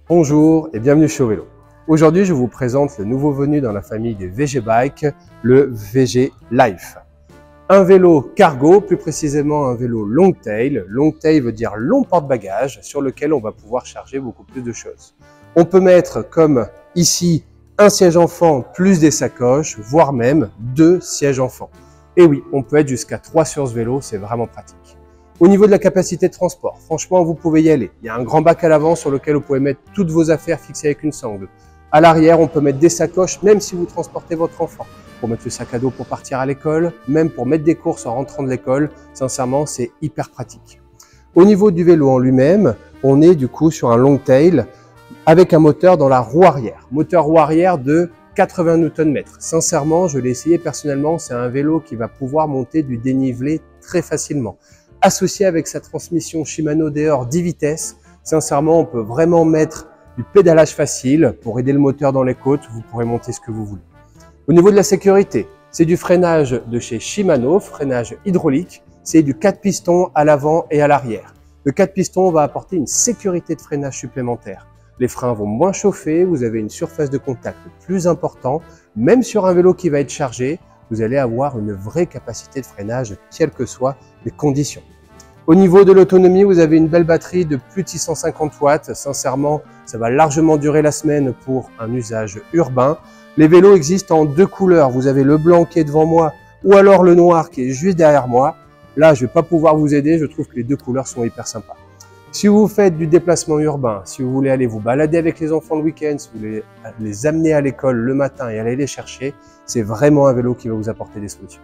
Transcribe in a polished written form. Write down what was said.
Bonjour et bienvenue chez Vélo. Aujourd'hui, je vous présente le nouveau venu dans la famille des VG Bike, le VG Life. Un vélo cargo, plus précisément un vélo long tail. Long tail veut dire long porte-bagages sur lequel on va pouvoir charger beaucoup plus de choses. On peut mettre comme ici un siège enfant plus des sacoches, voire même 2 sièges enfants. Et oui, on peut être jusqu'à 3 sur ce vélo, c'est vraiment pratique. Au niveau de la capacité de transport, franchement, vous pouvez y aller. Il y a un grand bac à l'avant sur lequel vous pouvez mettre toutes vos affaires fixées avec une sangle. À l'arrière, on peut mettre des sacoches, même si vous transportez votre enfant. Pour mettre le sac à dos pour partir à l'école, même pour mettre des courses en rentrant de l'école, sincèrement, c'est hyper pratique. Au niveau du vélo en lui-même, on est du coup sur un long tail avec un moteur dans la roue arrière. Moteur roue arrière de 80 Nm. Sincèrement, je l'ai essayé personnellement, c'est un vélo qui va pouvoir monter du dénivelé très facilement. Associé avec sa transmission Shimano Deore 10 vitesses, sincèrement, on peut vraiment mettre du pédalage facile pour aider le moteur dans les côtes. Vous pourrez monter ce que vous voulez. Au niveau de la sécurité, c'est du freinage de chez Shimano, freinage hydraulique. C'est du 4 pistons à l'avant et à l'arrière. Le 4 pistons va apporter une sécurité de freinage supplémentaire. Les freins vont moins chauffer, vous avez une surface de contact plus importante. Même sur un vélo qui va être chargé, vous allez avoir une vraie capacité de freinage, quelles que soient les conditions. Au niveau de l'autonomie, vous avez une belle batterie de plus de 650 watts. Sincèrement, ça va largement durer la semaine pour un usage urbain. Les vélos existent en 2 couleurs. Vous avez le blanc qui est devant moi ou alors le noir qui est juste derrière moi. Là, je ne vais pas pouvoir vous aider. Je trouve que les 2 couleurs sont hyper sympas. Si vous faites du déplacement urbain, si vous voulez aller vous balader avec les enfants le week-end, si vous voulez les amener à l'école le matin et aller les chercher, c'est vraiment un vélo qui va vous apporter des solutions.